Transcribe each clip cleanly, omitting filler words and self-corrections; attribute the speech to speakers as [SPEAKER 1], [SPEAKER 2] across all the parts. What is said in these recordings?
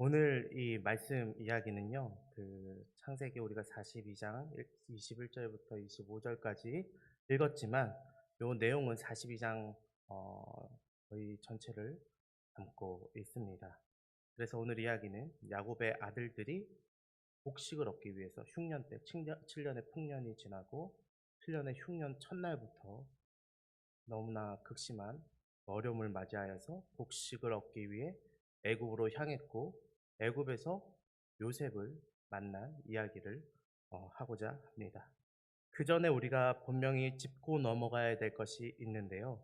[SPEAKER 1] 오늘 이 말씀 이야기는요. 창세기 우리가 42장 21절부터 25절까지 읽었지만 요 내용은 42장 거의 전체를 담고 있습니다. 그래서 오늘 이야기는 야곱의 아들들이 복식을 얻기 위해서 흉년 때 7년의 풍년이 지나고 7년의 흉년 첫날부터 너무나 극심한 어려움을 맞이하여서 복식을 얻기 위해 애굽으로 향했고 애굽에서 요셉을 만난 이야기를 하고자 합니다. 그 전에 우리가 분명히 짚고 넘어가야 될 것이 있는데요.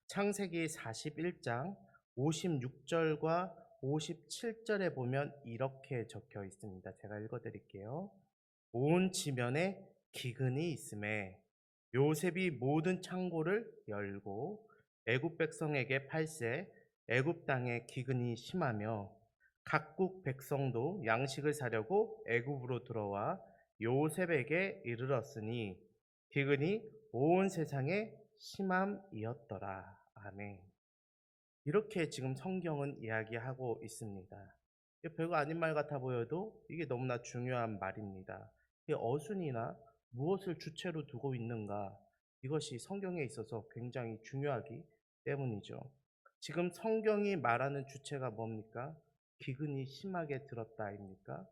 [SPEAKER 1] 창세기 41장 56절과 57절에 보면 이렇게 적혀 있습니다. 제가 읽어드릴게요. 온 지면에 기근이 있음에 요셉이 모든 창고를 열고 애굽 백성에게 팔세 애굽 땅에 기근이 심하며 각국 백성도 양식을 사려고 애굽으로 들어와 요셉에게 이르렀으니 기근이 온 세상에 심함이었더라. 아멘. 이렇게 지금 성경은 이야기하고 있습니다. 이게 별거 아닌 말 같아 보여도 이게 너무나 중요한 말입니다. 이 어순이나 무엇을 주체로 두고 있는가, 이것이 성경에 있어서 굉장히 중요하기 때문이죠. 지금 성경이 말하는 주체가 뭡니까? 기근이 심하게 들었다입니까?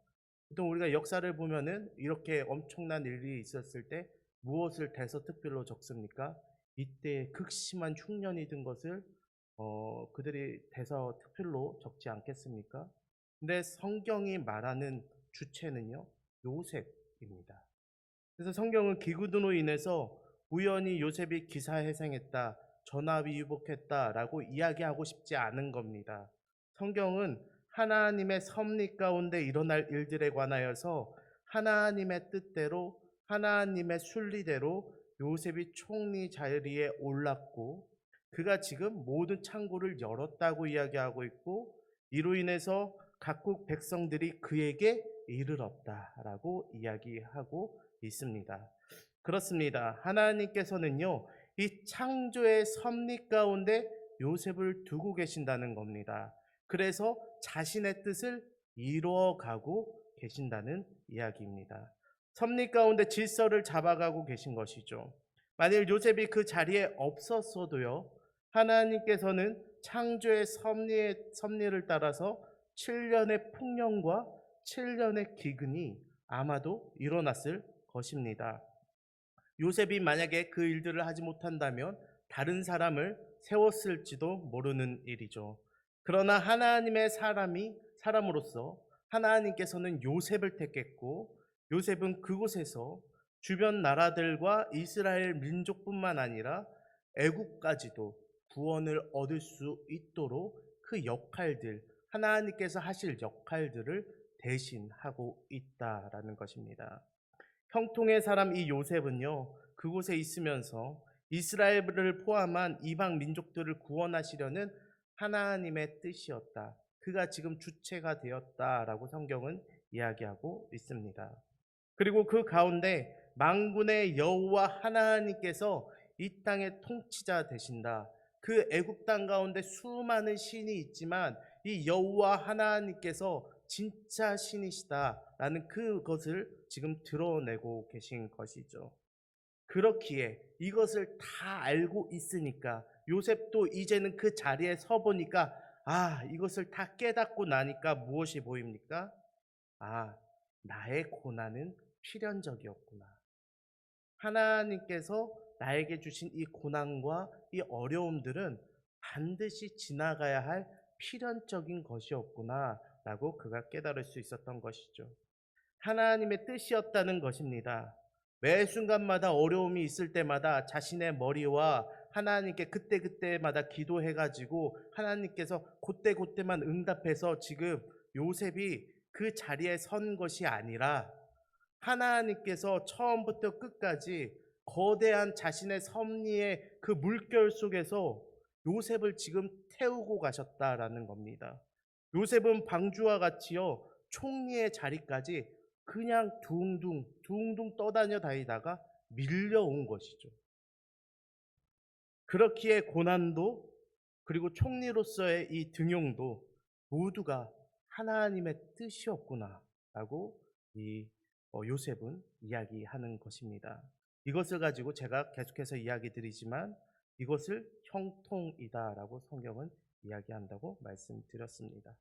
[SPEAKER 1] 보통 우리가 역사를 보면은 이렇게 엄청난 일이 있었을 때 무엇을 대서특필로 적습니까? 이때 극심한 흉년이 든 것을 그들이 대서특필로 적지 않겠습니까? 근데 성경이 말하는 주체는요, 요셉입니다. 그래서 성경은 기근으로 인해서 우연히 요셉이 기사회생했다, 전화위복했다라고 이야기하고 싶지 않은 겁니다. 성경은 하나님의 섭리 가운데 일어날 일들에 관하여서 하나님의 뜻대로 하나님의 순리대로 요셉이 총리 자리에 올랐고 그가 지금 모든 창고를 열었다고 이야기하고 있고 이로 인해서 각국 백성들이 그에게 이르렀다라고 이야기하고 있습니다. 그렇습니다. 하나님께서는요, 이 창조의 섭리 가운데 요셉을 두고 계신다는 겁니다. 그래서 자신의 뜻을 이루어가고 계신다는 이야기입니다. 섭리 가운데 질서를 잡아가고 계신 것이죠. 만일 요셉이 그 자리에 없었어도요, 하나님께서는 창조의 섭리를 따라서 7년의 풍년과 7년의 기근이 아마도 일어났을 것입니다. 요셉이 만약에 그 일들을 하지 못한다면 다른 사람을 세웠을지도 모르는 일이죠. 그러나 하나님의 사람으로서 하나님께서는 요셉을 택했고 요셉은 그곳에서 주변 나라들과 이스라엘 민족뿐만 아니라 애국까지도 구원을 얻을 수 있도록 그 역할들, 하나님께서 하실 역할들을 대신하고 있다라는 것입니다. 형통의 사람 이 요셉은요, 그곳에 있으면서 이스라엘을 포함한 이방 민족들을 구원하시려는 하나님의 뜻이었다. 그가 지금 주체가 되었다라고 성경은 이야기하고 있습니다. 그리고 그 가운데 만군의 여호와 하나님께서 이 땅의 통치자 되신다. 그 애굽 땅 가운데 수많은 신이 있지만 이 여호와 하나님께서 진짜 신이시다라는 그것을 지금 드러내고 계신 것이죠. 그렇기에 이것을 다 알고 있으니까 요셉도 이제는 그 자리에 서 보니까 이것을 다 깨닫고 나니까 무엇이 보입니까? 나의 고난은 필연적이었구나. 하나님께서 나에게 주신 이 고난과 이 어려움들은 반드시 지나가야 할 필연적인 것이었구나 라고 그가 깨달을 수 있었던 것이죠. 하나님의 뜻이었다는 것입니다. 매 순간마다 어려움이 있을 때마다 자신의 머리와 하나님께 그때그때마다 기도해가지고 하나님께서 그때그때만 응답해서 지금 요셉이 그 자리에 선 것이 아니라 하나님께서 처음부터 끝까지 거대한 자신의 섭리의 그 물결 속에서 요셉을 지금 태우고 가셨다라는 겁니다. 요셉은 방주와 같이요, 총리의 자리까지 그냥 둥둥 떠다녀 다니다가 밀려온 것이죠. 그렇기에 고난도 그리고 총리로서의 이 등용도 모두가 하나님의 뜻이었구나라고 이 요셉은 이야기하는 것입니다. 이것을 가지고 제가 계속해서 이야기 드리지만 이것을 형통이다라고 성경은 이야기한다고 말씀드렸습니다.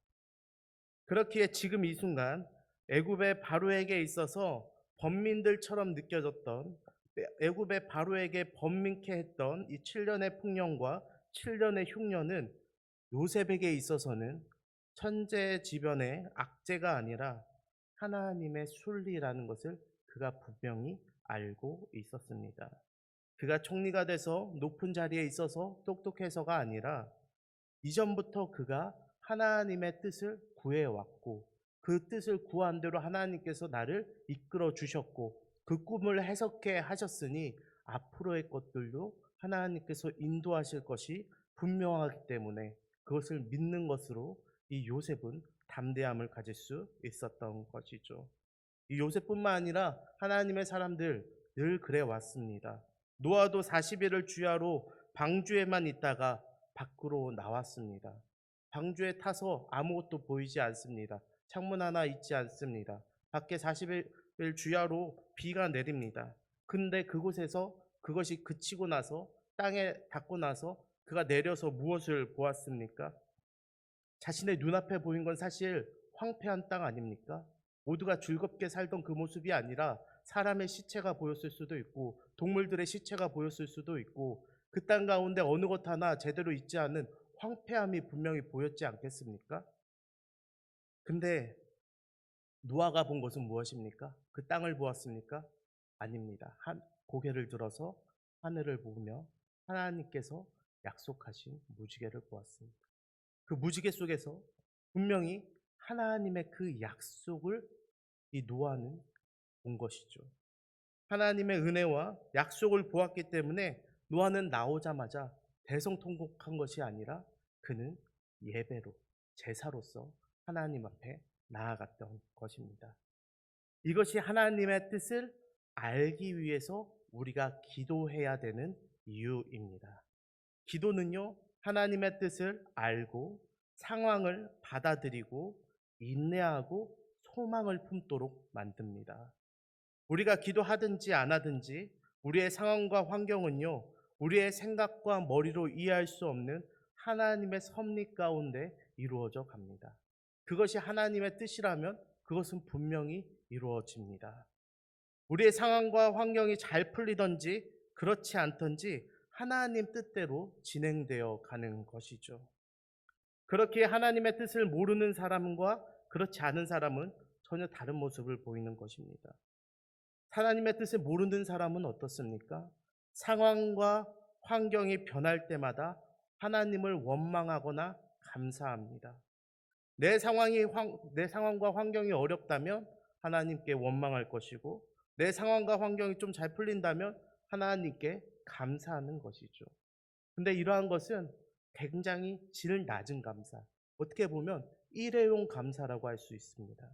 [SPEAKER 1] 그렇기에 지금 이 순간 애굽의 바로에게 있어서 범민들처럼 느껴졌던, 애굽의 바로에게 번민케 했던 이 7년의 풍년과 7년의 흉년은 요셉에게 있어서는 천재지변의 악재가 아니라 하나님의 순리라는 것을 그가 분명히 알고 있었습니다. 그가 총리가 돼서 높은 자리에 있어서 똑똑해서가 아니라 이전부터 그가 하나님의 뜻을 구해왔고 그 뜻을 구한 대로 하나님께서 나를 이끌어 주셨고 그 꿈을 해석해 하셨으니 앞으로의 것들도 하나님께서 인도하실 것이 분명하기 때문에 그것을 믿는 것으로 이 요셉은 담대함을 가질 수 있었던 것이죠. 이 요셉뿐만 아니라 하나님의 사람들 늘 그래 왔습니다. 노아도 40일을 주야로 방주에만 있다가 밖으로 나왔습니다. 방주에 타서 아무것도 보이지 않습니다. 창문 하나 있지 않습니다. 밖에 40일 주야로 비가 내립니다. 근데 그곳에서 그것이 그치고 나서 땅에 닿고 나서 그가 내려서 무엇을 보았습니까? 자신의 눈앞에 보인 건 사실 황폐한 땅 아닙니까? 모두가 즐겁게 살던 그 모습이 아니라 사람의 시체가 보였을 수도 있고 동물들의 시체가 보였을 수도 있고 그 땅 가운데 어느 것 하나 제대로 있지 않은 황폐함이 분명히 보였지 않겠습니까? 근데 노아가 본 것은 무엇입니까? 그 땅을 보았습니까? 아닙니다. 고개를 들어서 하늘을 보며 하나님께서 약속하신 무지개를 보았습니다. 그 무지개 속에서 분명히 하나님의 그 약속을 이 노아는 본 것이죠. 하나님의 은혜와 약속을 보았기 때문에 노아는 나오자마자 대성통곡한 것이 아니라 그는 예배로, 제사로서 하나님 앞에 나아갔던 것입니다. 이것이 하나님의 뜻을 알기 위해서 우리가 기도해야 되는 이유입니다. 기도는요, 하나님의 뜻을 알고 상황을 받아들이고 인내하고 소망을 품도록 만듭니다. 우리가 기도하든지 안 하든지 우리의 상황과 환경은요, 우리의 생각과 머리로 이해할 수 없는 하나님의 섭리 가운데 이루어져 갑니다. 그것이 하나님의 뜻이라면 그것은 분명히 이루어집니다. 우리의 상황과 환경이 잘 풀리든지 그렇지 않든지 하나님 뜻대로 진행되어 가는 것이죠. 그렇게 하나님의 뜻을 모르는 사람과 그렇지 않은 사람은 전혀 다른 모습을 보이는 것입니다. 하나님의 뜻을 모르는 사람은 어떻습니까? 상황과 환경이 변할 때마다 하나님을 원망하거나 감사합니다. 내 상황과 환경이 어렵다면 하나님께 원망할 것이고 내 상황과 환경이 좀 잘 풀린다면 하나님께 감사하는 것이죠. 근데 이러한 것은 굉장히 질 낮은 감사, 어떻게 보면 일회용 감사라고 할 수 있습니다.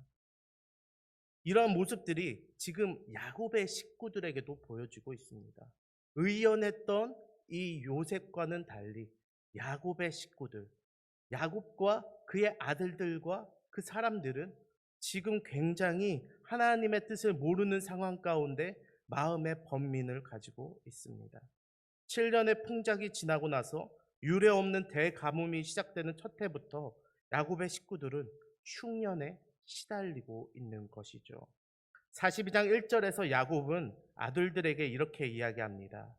[SPEAKER 1] 이러한 모습들이 지금 야곱의 식구들에게도 보여지고 있습니다. 의연했던 이 요셉과는 달리 야곱의 식구들, 야곱과 그의 아들들과 그 사람들은 지금 굉장히 하나님의 뜻을 모르는 상황 가운데 마음의 번민을 가지고 있습니다. 7년의 풍작이 지나고 나서 유례없는 대가뭄이 시작되는 첫 해부터 야곱의 식구들은 흉년에 시달리고 있는 것이죠. 42장 1절에서 야곱은 아들들에게 이렇게 이야기합니다.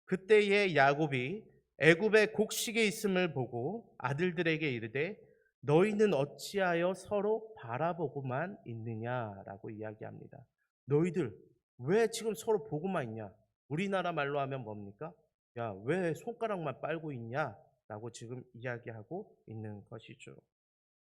[SPEAKER 1] 그때의 야곱이 애굽의 곡식에 있음을 보고 아들들에게 이르되 너희는 어찌하여 서로 바라보고만 있느냐라고 이야기합니다. 너희들 왜 지금 서로 보고만 있냐? 우리나라 말로 하면 뭡니까? 야, 왜 손가락만 빨고 있냐? 라고 지금 이야기하고 있는 것이죠.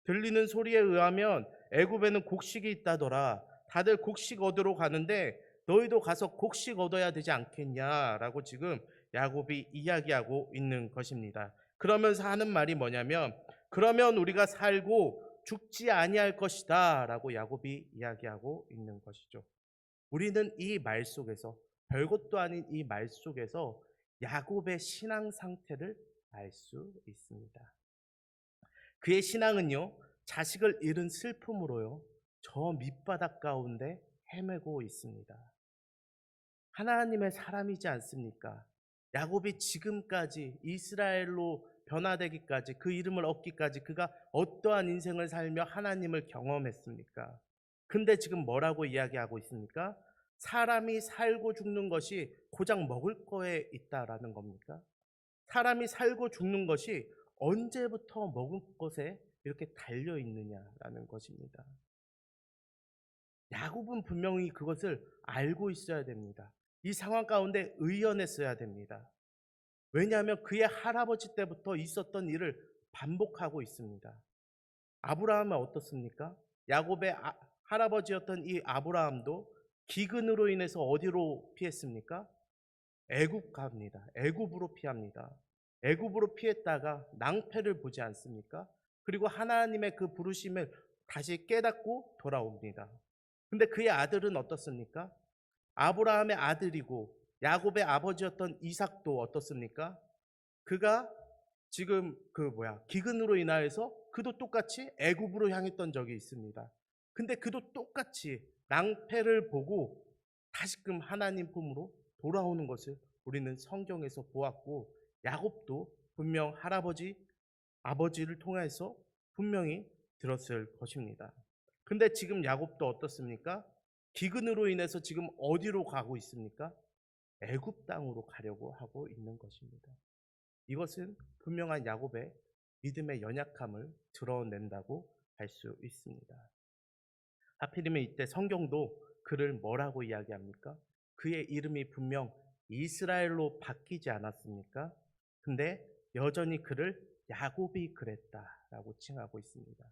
[SPEAKER 1] 들리는 소리에 의하면 애굽에는 곡식이 있다더라. 다들 곡식 얻으러 가는데 너희도 가서 곡식 얻어야 되지 않겠냐라고 지금 야곱이 이야기하고 있는 것입니다. 그러면서 하는 말이 뭐냐면 그러면 우리가 살고 죽지 아니할 것이다 라고 야곱이 이야기하고 있는 것이죠. 우리는 이 말 속에서 별것도 아닌 이 말 속에서 야곱의 신앙 상태를 알 수 있습니다. 그의 신앙은요 자식을 잃은 슬픔으로요, 저 밑바닥 가운데 헤매고 있습니다. 하나님의 사람이지 않습니까? 야곱이 지금까지 이스라엘로 변화되기까지, 그 이름을 얻기까지 그가 어떠한 인생을 살며 하나님을 경험했습니까? 근데 지금 뭐라고 이야기하고 있습니까? 사람이 살고 죽는 것이 고작 먹을 거에 있다라는 겁니까? 사람이 살고 죽는 것이 언제부터 먹을 것에 이렇게 달려 있느냐라는 것입니다. 야곱은 분명히 그것을 알고 있어야 됩니다. 이 상황 가운데 의연했어야 됩니다. 왜냐하면 그의 할아버지 때부터 있었던 일을 반복하고 있습니다. 아브라함은 어떻습니까? 야곱의 할아버지였던 이 아브라함도 기근으로 인해서 어디로 피했습니까? 애굽 갑니다. 애굽으로 피합니다. 애굽으로 피했다가 낭패를 보지 않습니까? 그리고 하나님의 그 부르심을 다시 깨닫고 돌아옵니다. 근데 그의 아들은 어떻습니까? 아브라함의 아들이고 야곱의 아버지였던 이삭도 어떻습니까? 그가 지금 기근으로 인하여서 그도 똑같이 애굽으로 향했던 적이 있습니다. 근데 그도 똑같이 낭패를 보고 다시금 하나님 품으로 돌아오는 것을 우리는 성경에서 보았고, 야곱도 분명 아버지를 통해서 분명히 들었을 것입니다. 근데 지금 야곱도 어떻습니까? 기근으로 인해서 지금 어디로 가고 있습니까? 애굽 땅으로 가려고 하고 있는 것입니다. 이것은 분명한 야곱의 믿음의 연약함을 드러낸다고 할 수 있습니다. 하필이면 이때 성경도 그를 뭐라고 이야기합니까? 그의 이름이 분명 이스라엘로 바뀌지 않았습니까? 근데 여전히 그를 야곱이 그랬다라고 칭하고 있습니다.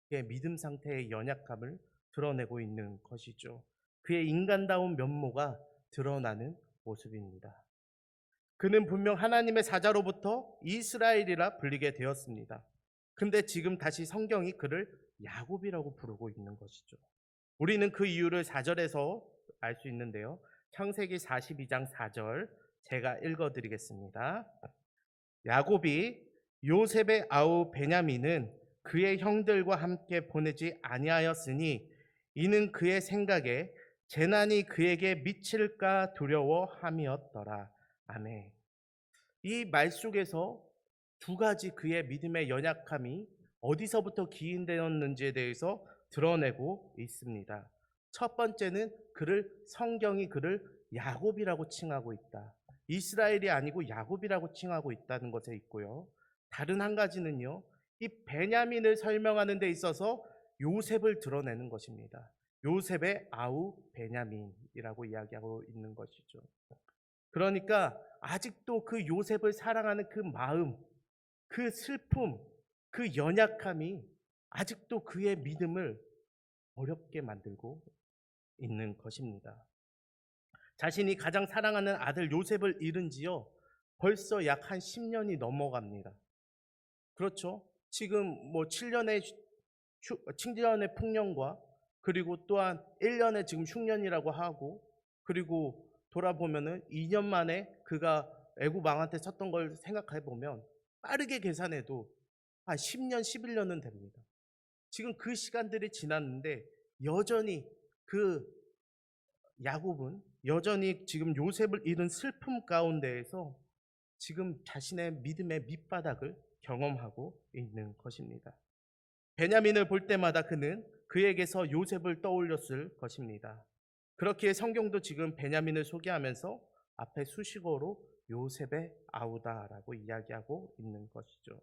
[SPEAKER 1] 그의 믿음 상태의 연약함을 드러내고 있는 것이죠. 그의 인간다운 면모가 드러나는 모습입니다. 그는 분명 하나님의 사자로부터 이스라엘이라 불리게 되었습니다. 근데 지금 다시 성경이 그를 야곱이라고 부르고 있는 것이죠. 우리는 그 이유를 4절에서 알 수 있는데요. 창세기 42장 4절 제가 읽어드리겠습니다. 야곱이 요셉의 아우 베냐민은 그의 형들과 함께 보내지 아니하였으니 이는 그의 생각에 재난이 그에게 미칠까 두려워함이었더라. 아멘. 이 말 속에서 두 가지 그의 믿음의 연약함이 어디서부터 기인되었는지에 대해서 드러내고 있습니다. 첫 번째는 성경이 그를 야곱이라고 칭하고 있다. 이스라엘이 아니고 야곱이라고 칭하고 있다는 것에 있고요. 다른 한 가지는요, 이 베냐민을 설명하는 데 있어서 요셉을 드러내는 것입니다. 요셉의 아우 베냐민이라고 이야기하고 있는 것이죠. 그러니까 아직도 그 요셉을 사랑하는 그 마음, 그 슬픔, 그 연약함이 아직도 그의 믿음을 어렵게 만들고 있는 것입니다. 자신이 가장 사랑하는 아들 요셉을 잃은 지요, 벌써 약 한 10년이 넘어갑니다. 그렇죠? 지금 7년의 풍년과 그리고 또한 1년의 지금 흉년이라고 하고, 그리고 돌아보면은 2년 만에 그가 애굽 왕한테 섰던 걸 생각해 보면 빠르게 계산해도 한 10년, 11년은 됩니다. 지금 그 시간들이 지났는데 여전히 그 야곱은 여전히 지금 요셉을 잃은 슬픔 가운데에서 지금 자신의 믿음의 밑바닥을 경험하고 있는 것입니다. 베냐민을 볼 때마다 그는 그에게서 요셉을 떠올렸을 것입니다. 그렇기에 성경도 지금 베냐민을 소개하면서 앞에 수식어로 요셉의 아우다라고 이야기하고 있는 것이죠.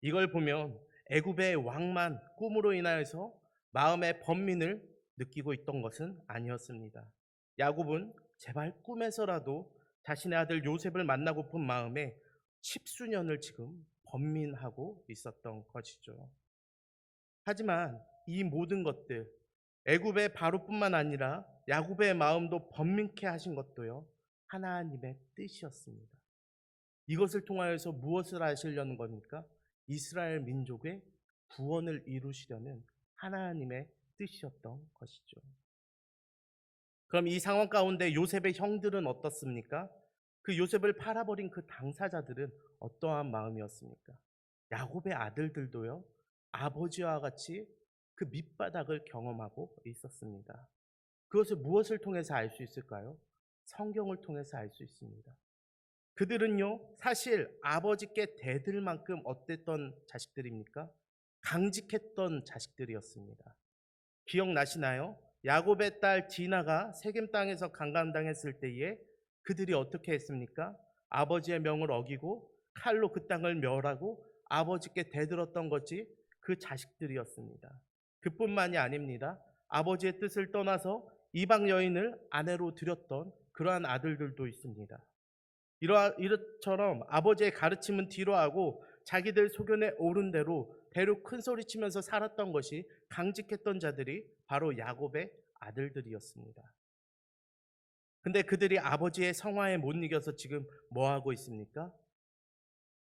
[SPEAKER 1] 이걸 보면 애굽의 왕만 꿈으로 인하여서 마음의 번민을 느끼고 있던 것은 아니었습니다. 야곱은 제발 꿈에서라도 자신의 아들 요셉을 만나고픈 마음에 10수년을 지금 번민하고 있었던 것이죠. 하지만 이 모든 것들, 애굽의 바로뿐만 아니라 야곱의 마음도 번민케 하신 것도요, 하나님의 뜻이었습니다. 이것을 통하여서 무엇을 하시려는 겁니까? 이스라엘 민족의 구원을 이루시려는 하나님의 뜻이었던 것이죠. 그럼 이 상황 가운데 요셉의 형들은 어떻습니까? 그 요셉을 팔아버린 그 당사자들은 어떠한 마음이었습니까? 야곱의 아들들도요, 아버지와 같이 그 밑바닥을 경험하고 있었습니다. 그것을 무엇을 통해서 알 수 있을까요? 성경을 통해서 알 수 있습니다. 그들은요, 사실 아버지께 대들 만큼 어땠던 자식들입니까? 강직했던 자식들이었습니다. 기억나시나요? 야곱의 딸 디나가 세겜 땅에서 강간당했을 때에 그들이 어떻게 했습니까? 아버지의 명을 어기고 칼로 그 땅을 멸하고 아버지께 대들었던 것이 그 자식들이었습니다. 그뿐만이 아닙니다. 아버지의 뜻을 떠나서 이방 여인을 아내로 들였던 그러한 아들들도 있습니다. 이처럼 아버지의 가르침은 뒤로하고 자기들 소견에 오른 대로 배로 큰 소리 치면서 살았던 것이 강직했던 자들이 바로 야곱의 아들들이었습니다. 근데 그들이 아버지의 성화에 못 이겨서 지금 뭐 하고 있습니까?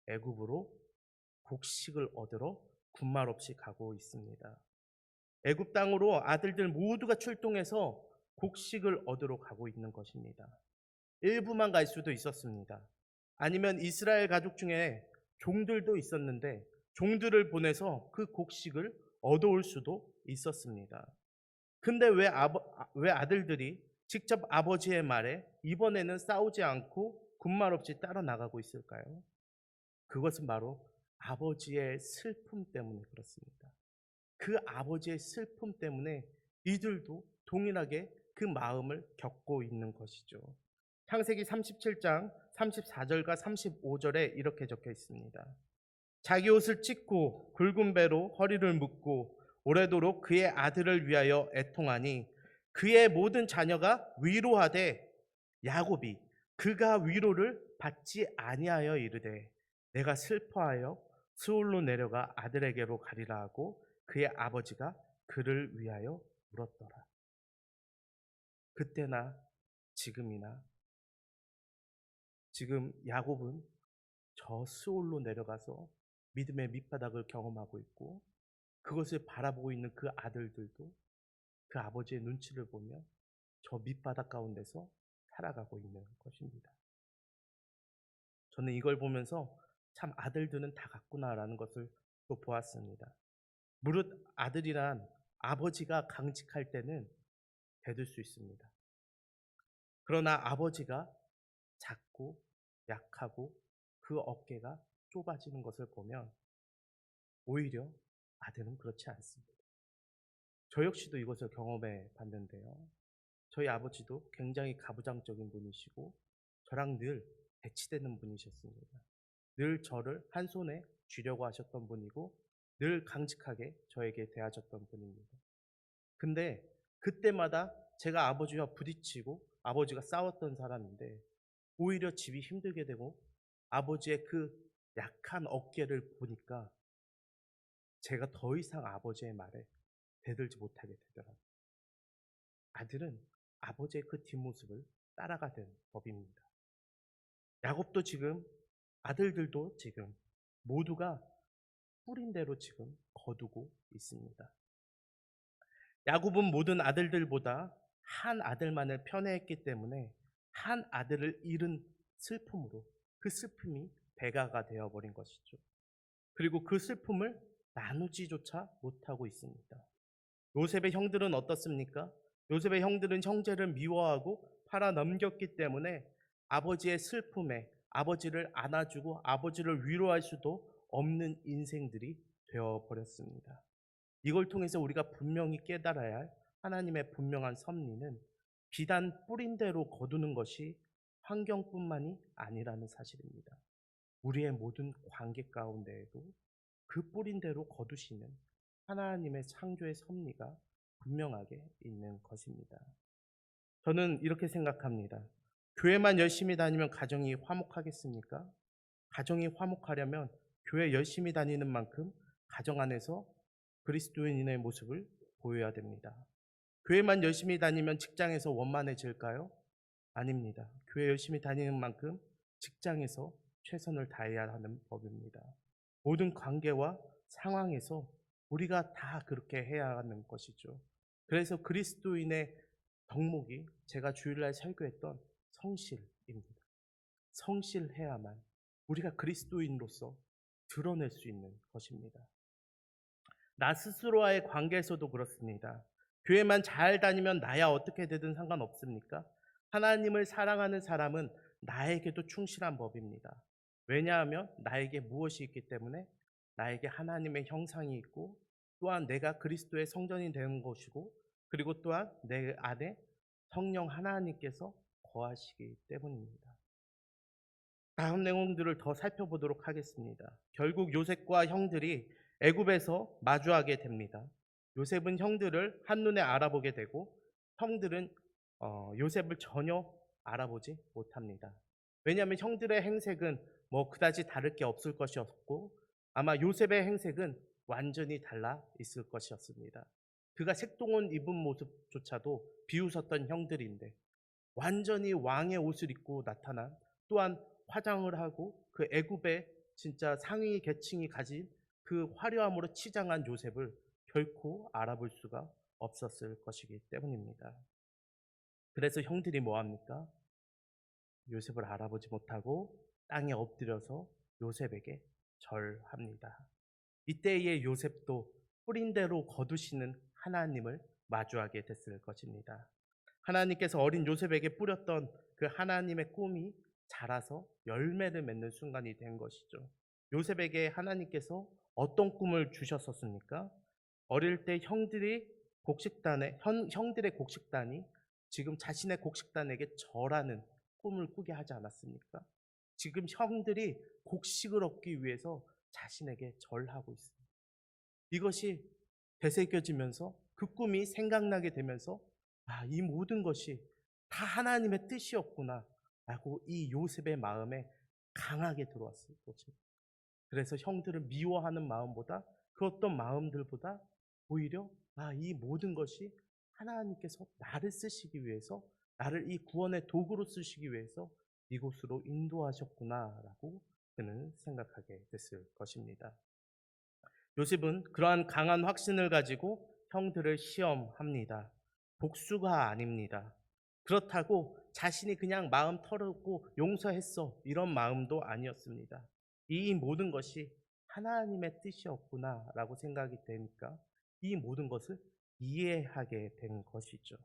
[SPEAKER 1] 애굽으로 곡식을 얻으러 군말 없이 가고 있습니다. 애굽 땅으로 아들들 모두가 출동해서 곡식을 얻으러 가고 있는 것입니다. 일부만 갈 수도 있었습니다. 아니면 이스라엘 가족 중에 종들도 있었는데 종들을 보내서 그 곡식을 얻어올 수도 있었습니다. 근데 왜 아들들이 직접 아버지의 말에 이번에는 싸우지 않고 군말 없이 따라 나가고 있을까요? 그것은 바로 아버지의 슬픔 때문에 그렇습니다. 그 아버지의 슬픔 때문에 이들도 동일하게 그 마음을 겪고 있는 것이죠. 창세기 37장 34절과 35절에 이렇게 적혀 있습니다. 자기 옷을 찢고 굵은 배로 허리를 묶고 오래도록 그의 아들을 위하여 애통하니 그의 모든 자녀가 위로하되 야곱이 그가 위로를 받지 아니하여 이르되 내가 슬퍼하여 스올로 내려가 아들에게로 가리라 하고 그의 아버지가 그를 위하여 울었더라. 그때나 지금이나 지금 야곱은 저 스올로 내려가서 믿음의 밑바닥을 경험하고 있고 그것을 바라보고 있는 그 아들들도 그 아버지의 눈치를 보며 저 밑바닥 가운데서 살아가고 있는 것입니다. 저는 이걸 보면서 참 아들들은 다 같구나라는 것을 또 보았습니다. 무릇 아들이란 아버지가 강직할 때는 대들 수 있습니다. 그러나 아버지가 작고 약하고 그 어깨가 좁아지는 것을 보면 오히려 아들은 그렇지 않습니다. 저 역시도 이것을 경험해 봤는데요. 저희 아버지도 굉장히 가부장적인 분이시고 저랑 늘 대치되는 분이셨습니다. 늘 저를 한 손에 쥐려고 하셨던 분이고 늘 강직하게 저에게 대하셨던 분입니다. 근데 그때마다 제가 아버지와 부딪히고 아버지가 싸웠던 사람인데 오히려 집이 힘들게 되고 아버지의 그 약한 어깨를 보니까 제가 더 이상 아버지의 말에 대들지 못하게 되더라고요. 아들은 아버지의 그 뒷모습을 따라가는 법입니다. 야곱도 지금 아들들도 지금 모두가 뿌린 대로 지금 거두고 있습니다. 야곱은 모든 아들들보다 한 아들만을 편애했기 때문에 한 아들을 잃은 슬픔으로 그 슬픔이 배가가 되어버린 것이죠. 그리고 그 슬픔을 나누지조차 못하고 있습니다. 요셉의 형들은 어떻습니까? 요셉의 형들은 형제를 미워하고 팔아 넘겼기 때문에 아버지의 슬픔에 아버지를 안아주고 아버지를 위로할 수도 없는 인생들이 되어버렸습니다. 이걸 통해서 우리가 분명히 깨달아야 할 하나님의 분명한 섭리는 비단 뿌린 대로 거두는 것이 환경뿐만이 아니라는 사실입니다. 우리의 모든 관계 가운데에도 그 뿌린 대로 거두시는 하나님의 창조의 섭리가 분명하게 있는 것입니다. 저는 이렇게 생각합니다. 교회만 열심히 다니면 가정이 화목하겠습니까? 가정이 화목하려면 교회 열심히 다니는 만큼 가정 안에서 그리스도인의 모습을 보여야 됩니다. 교회만 열심히 다니면 직장에서 원만해질까요? 아닙니다. 교회 열심히 다니는 만큼 직장에서 최선을 다해야 하는 법입니다. 모든 관계와 상황에서 우리가 다 그렇게 해야 하는 것이죠. 그래서 그리스도인의 덕목이 제가 주일날 설교했던 성실입니다. 성실해야만 우리가 그리스도인으로서 드러낼 수 있는 것입니다. 나 스스로와의 관계에서도 그렇습니다. 교회만 잘 다니면 나야 어떻게 되든 상관없습니까? 하나님을 사랑하는 사람은 나에게도 충실한 법입니다. 왜냐하면 나에게 무엇이 있기 때문에 나에게 하나님의 형상이 있고 또한 내가 그리스도의 성전이 되는 것이고 그리고 또한 내 안에 성령 하나님께서 거하시기 때문입니다. 다음 내용들을 더 살펴보도록 하겠습니다. 결국 요셉과 형들이 애굽에서 마주하게 됩니다. 요셉은 형들을 한눈에 알아보게 되고 형들은 요셉을 전혀 알아보지 못합니다. 왜냐하면 형들의 행색은 뭐 그다지 다를 게 없을 것이었고 아마 요셉의 행색은 완전히 달라 있을 것이었습니다. 그가 색동원 입은 모습조차도 비웃었던 형들인데 완전히 왕의 옷을 입고 나타난 또한 화장을 하고 그 애굽의 진짜 상위 계층이 가진 그 화려함으로 치장한 요셉을 결코 알아볼 수가 없었을 것이기 때문입니다. 그래서 형들이 뭐 합니까? 요셉을 알아보지 못하고 땅에 엎드려서 요셉에게 절합니다. 이때의 요셉도 뿌린 대로 거두시는 하나님을 마주하게 됐을 것입니다. 하나님께서 어린 요셉에게 뿌렸던 그 하나님의 꿈이 자라서 열매를 맺는 순간이 된 것이죠. 요셉에게 하나님께서 어떤 꿈을 주셨었습니까? 어릴 때 형들의 곡식단이 지금 자신의 곡식단에게 절하는 꿈을 꾸게 하지 않았습니까? 지금 형들이 곡식을 얻기 위해서 자신에게 절하고 있습니다. 이것이 되새겨지면서 그 꿈이 생각나게 되면서 이 모든 것이 다 하나님의 뜻이었구나 라고 이 요셉의 마음에 강하게 들어왔을 것입니다. 그래서 형들을 미워하는 마음보다 그 어떤 마음들보다 오히려 이 모든 것이 하나님께서 나를 쓰시기 위해서 나를 이 구원의 도구로 쓰시기 위해서 이곳으로 인도하셨구나라고 그는 생각하게 됐을 것입니다. 요셉은 그러한 강한 확신을 가지고 형들을 시험합니다. 복수가 아닙니다. 그렇다고 자신이 그냥 마음 털고 용서했어 이런 마음도 아니었습니다. 이 모든 것이 하나님의 뜻이었구나라고 생각이 되니까 이 모든 것을 이해하게 된 것이죠.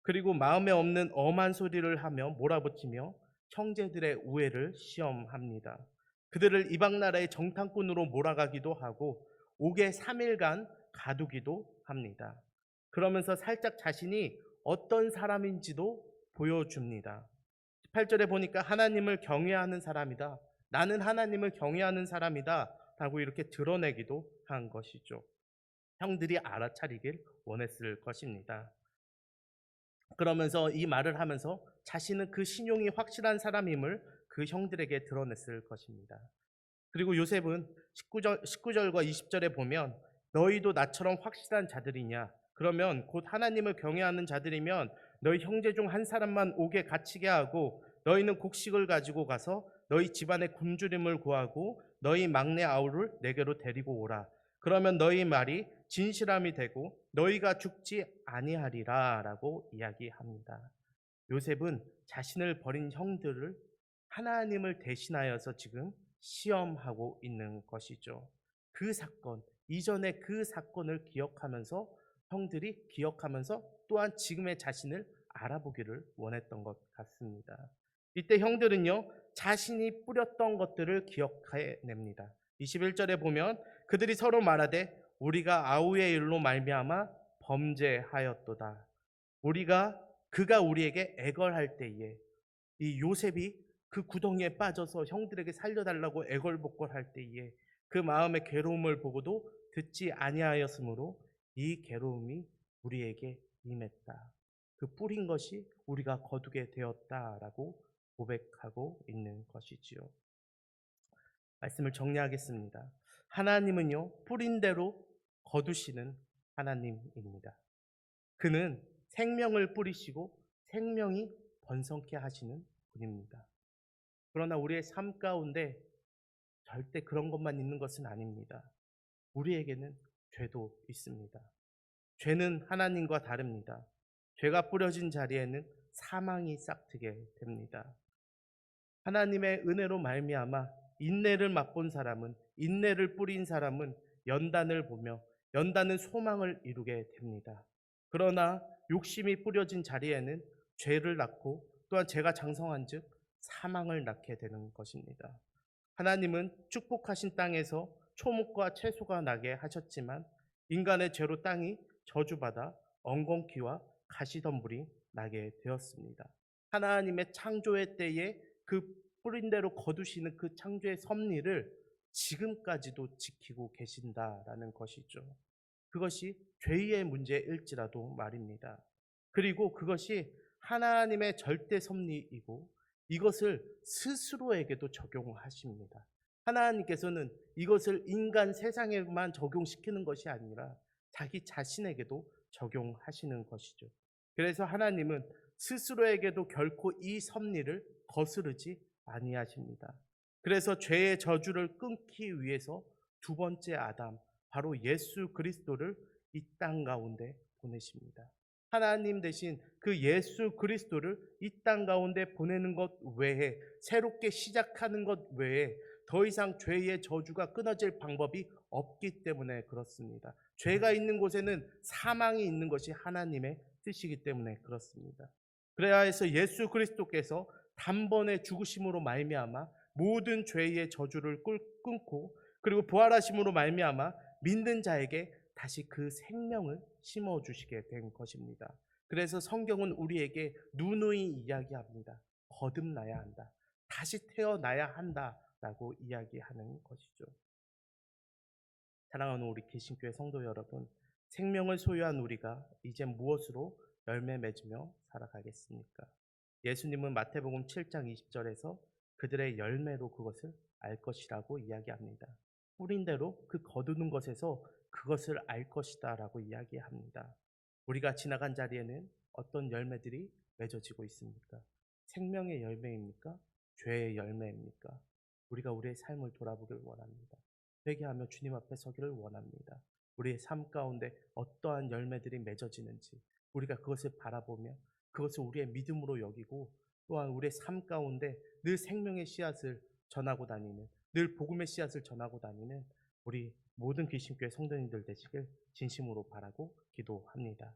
[SPEAKER 1] 그리고 마음에 없는 엄한 소리를 하며 몰아붙이며 형제들의 우애를 시험합니다. 그들을 이방 나라의 정탐꾼으로 몰아가기도 하고 옥에 3일간 가두기도 합니다. 그러면서 살짝 자신이 어떤 사람인지도 보여줍니다. 18절에 보니까 하나님을 경외하는 사람이다. 나는 하나님을 경외하는 사람이다. 라고 이렇게 드러내기도 한 것이죠. 형들이 알아차리길 원했을 것입니다. 그러면서 이 말을 하면서 자신은 그 신용이 확실한 사람임을 그 형들에게 드러냈을 것입니다. 그리고 요셉은 19절과 20절에 보면 너희도 나처럼 확실한 자들이냐? 그러면 곧 하나님을 경외하는 자들이면 너희 형제 중 한 사람만 옥에 갇히게 하고 너희는 곡식을 가지고 가서 너희 집안의 굶주림을 구하고 너희 막내 아우를 내게로 데리고 오라. 그러면 너희 말이 진실함이 되고 너희가 죽지 아니하리라 라고 이야기합니다. 요셉은 자신을 버린 형들을 하나님을 대신하여서 지금 시험하고 있는 것이죠. 그 사건, 이전의 그 사건을 기억하면서 형들이 기억하면서 또한 지금의 자신을 알아보기를 원했던 것 같습니다. 이때 형들은요, 자신이 뿌렸던 것들을 기억해냅니다. 21절에 보면 그들이 서로 말하되 우리가 아우의 일로 말미암아 범죄하였도다. 그가 우리에게 애걸할 때에 이 요셉이 그 구덩이에 빠져서 형들에게 살려달라고 애걸복걸할 때에 그 마음의 괴로움을 보고도 듣지 아니하였으므로 이 괴로움이 우리에게 임했다. 그 뿌린 것이 우리가 거두게 되었다라고 고백하고 있는 것이지요. 말씀을 정리하겠습니다. 하나님은요, 뿌린 대로 거두시는 하나님입니다. 그는 생명을 뿌리시고 생명이 번성케 하시는 분입니다. 그러나 우리의 삶 가운데 절대 그런 것만 있는 것은 아닙니다. 우리에게는 죄도 있습니다. 죄는 하나님과 다릅니다. 죄가 뿌려진 자리에는 사망이 싹트게 됩니다. 하나님의 은혜로 말미암아 인내를 맛본 사람은, 인내를 뿌린 사람은 연단을 보며 연다는 소망을 이루게 됩니다. 그러나 욕심이 뿌려진 자리에는 죄를 낳고 또한 죄가 장성한즉 사망을 낳게 되는 것입니다. 하나님은 축복하신 땅에서 초목과 채소가 나게 하셨지만 인간의 죄로 땅이 저주받아 엉겅퀴와 가시덤불이 나게 되었습니다. 하나님의 창조의 때에 그 뿌린 대로 거두시는 그 창조의 섭리를 지금까지도 지키고 계신다라는 것이죠. 그것이 죄의 문제일지라도 말입니다. 그리고 그것이 하나님의 절대 섭리이고 이것을 스스로에게도 적용하십니다. 하나님께서는 이것을 인간 세상에만 적용시키는 것이 아니라 자기 자신에게도 적용하시는 것이죠. 그래서 하나님은 스스로에게도 결코 이 섭리를 거스르지 아니하십니다. 그래서 죄의 저주를 끊기 위해서 두 번째 아담, 바로 예수 그리스도를 이 땅 가운데 보내십니다. 하나님 대신 그 예수 그리스도를 이 땅 가운데 보내는 것 외에, 새롭게 시작하는 것 외에 더 이상 죄의 저주가 끊어질 방법이 없기 때문에 그렇습니다. 죄가 있는 곳에는 사망이 있는 것이 하나님의 뜻이기 때문에 그렇습니다. 그래야 해서 예수 그리스도께서 단번에 죽으심으로 말미암아 모든 죄의 저주를 끊고 그리고 부활하심으로 말미암아 믿는 자에게 다시 그 생명을 심어주시게 된 것입니다. 그래서 성경은 우리에게 누누이 이야기합니다. 거듭나야 한다. 다시 태어나야 한다라고 이야기하는 것이죠. 사랑하는 우리 개신교회 성도 여러분, 생명을 소유한 우리가 이제 무엇으로 열매 맺으며 살아가겠습니까? 예수님은 마태복음 7장 20절에서 그들의 열매로 그것을 알 것이라고 이야기합니다. 뿌린 대로 그 거두는 것에서 그것을 알 것이다 라고 이야기합니다. 우리가 지나간 자리에는 어떤 열매들이 맺어지고 있습니까? 생명의 열매입니까? 죄의 열매입니까? 우리가 우리의 삶을 돌아보길 원합니다. 회개하며 주님 앞에 서기를 원합니다. 우리의 삶 가운데 어떠한 열매들이 맺어지는지 우리가 그것을 바라보며 그것을 우리의 믿음으로 여기고 또한 우리의 삶 가운데 늘 생명의 씨앗을 전하고 다니는, 늘 복음의 씨앗을 전하고 다니는 우리 모든 귀신교회 성도님들 되시길 진심으로 바라고 기도합니다.